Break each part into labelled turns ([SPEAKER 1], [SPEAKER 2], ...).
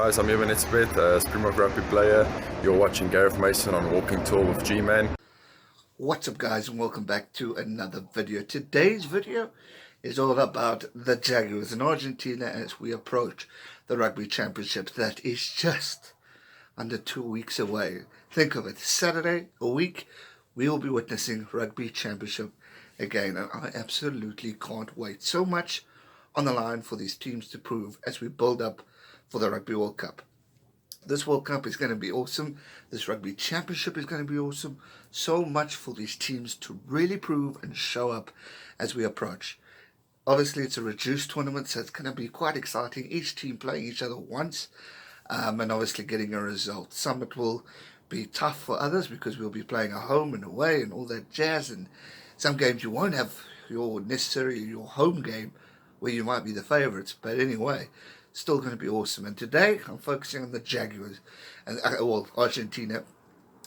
[SPEAKER 1] guys, I'm Evan Smith, Springbok Rugby player. You're watching Gareth Mason on Walking Tour with G-Man.
[SPEAKER 2] What's up guys, and welcome back to another video. Today's video is all about the Jaguars in Argentina as we approach the Rugby Championship that is just under 2 weeks away. Think of it, Saturday, a week, we will be witnessing Rugby Championship again, and I absolutely can't wait. So much on the line for these teams to prove as we build up for the Rugby World Cup. This World Cup is going to be awesome. This Rugby Championship is going to be awesome. So much for these teams to really prove and show up as we approach. Obviously, it's a reduced tournament, so it's going to be quite exciting. Each team playing each other once, and obviously getting a result. Some it will be tough for others because we'll be playing a home and away and all that jazz. And some games you won't have your home game where you might be the favourites. But anyway, still going to be awesome. And today I'm focusing on the Jaguars and Argentina,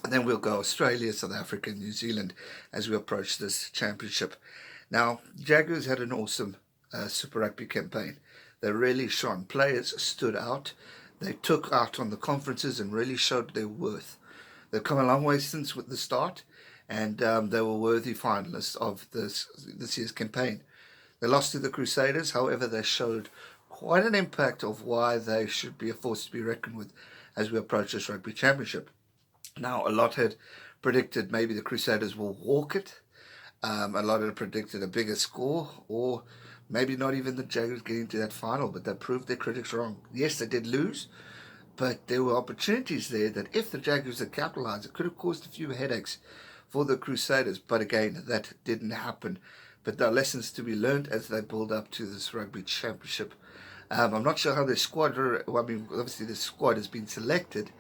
[SPEAKER 2] and then we'll go Australia, South Africa, New Zealand as we approach this championship. Now, Jaguars had an awesome Super Rugby campaign. They really shone. Players stood out. They took out on the conferences and really showed their worth. They've come a long way since with the start, and they were worthy finalists of this year's campaign. They lost to the Crusaders, however they showed quite an impact of why they should be a force to be reckoned with as we approach this Rugby Championship. Now, a lot had predicted maybe the Crusaders will walk it. A lot had predicted a bigger score, or maybe not even the Jaguars getting to that final, but they proved their critics wrong. Yes, they did lose, but there were opportunities there that if the Jaguars had capitalized, it could have caused a few headaches for the Crusaders. But again, that didn't happen. But there are lessons to be learned as they build up to this Rugby Championship. I'm not sure how their squad, obviously the squad has been selected,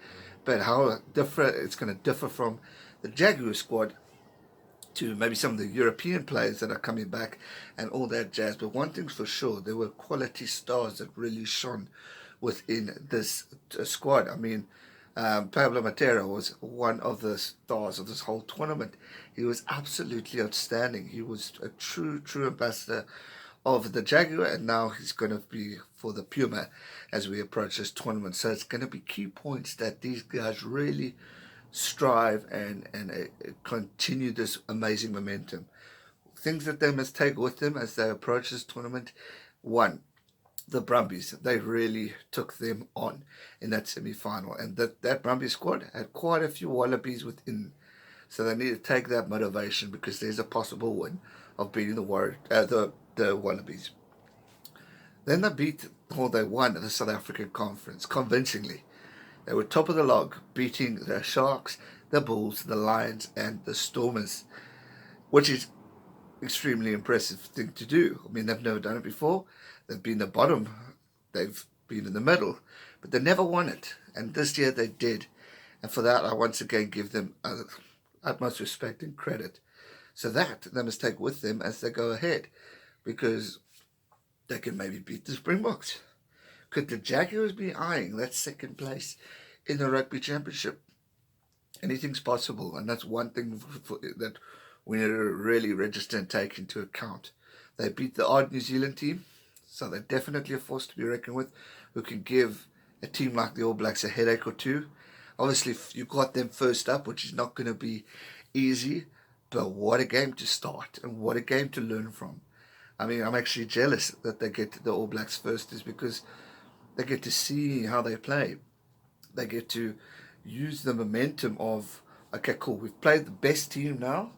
[SPEAKER 2] but how different it's going to differ from the Jaguar squad to maybe some of the European players that are coming back and all that jazz. But one thing's for sure, there were quality stars that really shone within this squad. I mean, Pablo Matera was one of the stars of this whole tournament. He was absolutely outstanding. He was a true ambassador of the Jaguar, and now he's going to be for the Puma as we approach this tournament. So it's going to be key points that these guys really strive and continue this amazing momentum. Things that they must take with them as they approach this tournament. One, the Brumbies, they really took them on in that semi-final, and that Brumbies squad had quite a few Wallabies within, so they need to take that motivation because there's a possible win of beating the Wallabies. Then they won the South African Conference convincingly. They were top of the log, beating the Sharks, the Bulls, the Lions, and the Stormers, which is extremely impressive thing to do. I mean, they've never done it before. They've been the bottom, they've been in the middle, but they never won it. And this year they did. And for that, I once again give them utmost respect and credit. So that they must take with them as they go ahead, because they can maybe beat the Springboks. Could the Jaguars be eyeing that second place in the Rugby Championship? Anything's possible, and that's one thing that we need to really register and take into account. They beat the odd New Zealand team, so they're definitely a force to be reckoned with, who can give a team like the All Blacks a headache or two. Obviously, you got them first up, which is not going to be easy, but what a game to start, and what a game to learn from. I mean, I'm actually jealous that they get the All Blacks first, is because they get to see how they play. They get to use the momentum of, okay, cool, we've played the best team now.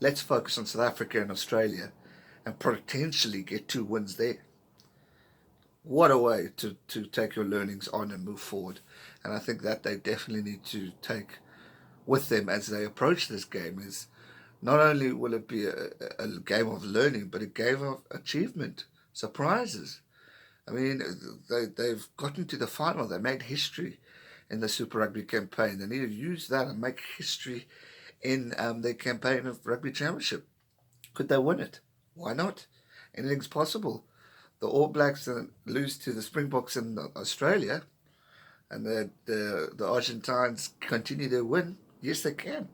[SPEAKER 2] Let's focus on South Africa and Australia and potentially get 2 wins there. What a way to take your learnings on and move forward. And I think that they definitely need to take with them as they approach this game. Is not only will it be a game of learning, but a game of achievement, surprises. I mean, they've gotten to the final. They made history in the Super Rugby campaign. They need to use that and make history in their campaign of Rugby Championship. Could they win it? Why not? Anything's possible. The All Blacks lose to the Springboks in Australia, and the Argentines continue their win. Yes, they can.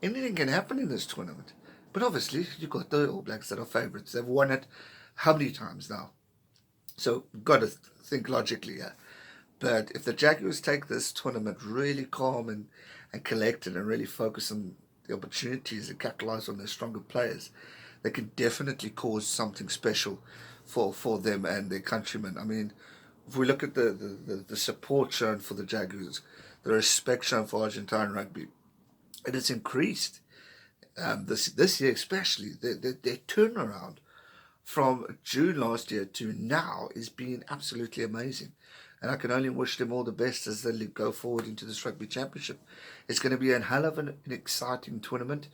[SPEAKER 2] Anything can happen in this tournament. But obviously, you've got the All Blacks that are favourites. They've won it how many times now? So, you've got to think logically here. But if the Jaguars take this tournament really calm and collected and really focus on the opportunities and capitalize on their stronger players, they can definitely cause something special for them and their countrymen. I mean, if we look at the support shown for the Jaguars, the respect shown for Argentina Rugby, it has increased. This year especially, their turnaround from June last year to now is being absolutely amazing. And I can only wish them all the best as they go forward into this Rugby Championship. It's going to be a hell of an exciting tournament.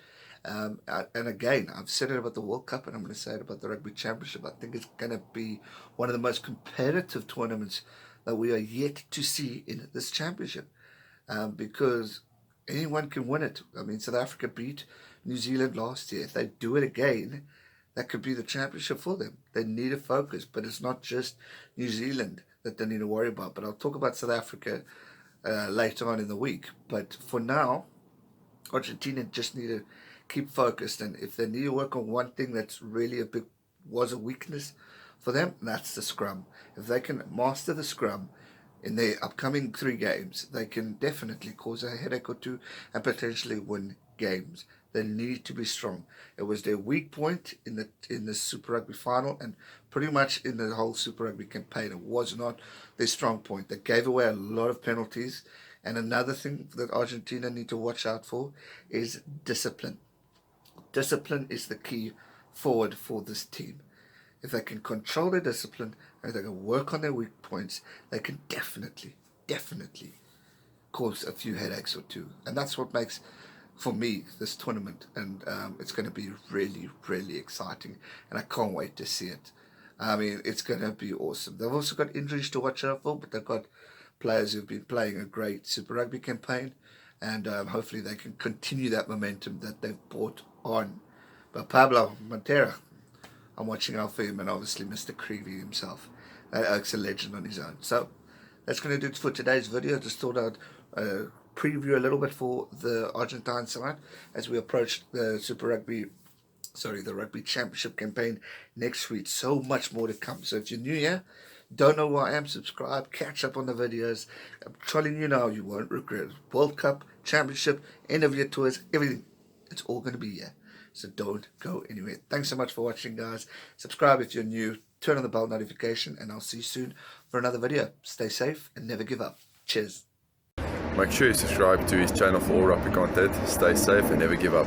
[SPEAKER 2] And again, I've said it about the World Cup, and I'm going to say it about the Rugby Championship. I think it's going to be one of the most competitive tournaments that we are yet to see in this championship, because anyone can win it. I mean, South Africa beat New Zealand last year. If they do it again, that could be the championship for them. They need to focus, but it's not just New Zealand that they need to worry about. But I'll talk about South Africa later on in the week. But for now, Argentina just need to keep focused, and if they need to work on one thing that's really was a weakness for them, that's the scrum. If they can master the scrum in their upcoming 3 games, they can definitely cause a headache or two and potentially win games. They need to be strong. It was their weak point in the Super Rugby final, and pretty much in the whole Super Rugby campaign. It was not their strong point. They gave away a lot of penalties. And another thing that Argentina need to watch out for is discipline. Discipline is the key forward for this team. If they can control their discipline and if they can work on their weak points, they can definitely cause a few headaches or two. And that's what makes, for me, this tournament. And it's going to be really, really exciting. And I can't wait to see it. I mean, it's going to be awesome. They've also got injuries to watch out for, but they've got players who've been playing a great Super Rugby campaign. And hopefully they can continue that momentum that they've brought on. But Pablo Montero, I'm watching out for him, and obviously Mr. Creevy himself. Oak's a legend on his own. So that's going to do it for today's video. Just thought I'd preview a little bit for the Argentine side as we approach the the Rugby Championship campaign next week. So much more to come. So if you're new here, don't know who I am, subscribe, catch up on the videos. I'm telling you now, you won't regret it. World Cup, Championship, end of year tours, everything. It's all going to be here. So don't go anywhere. Thanks so much for watching, guys. Subscribe if you're new. Turn on the bell notification, and I'll see you soon for another video. Stay safe and never give up. Cheers.
[SPEAKER 1] Make sure you subscribe to his channel for all rugby content. Stay safe and never give up.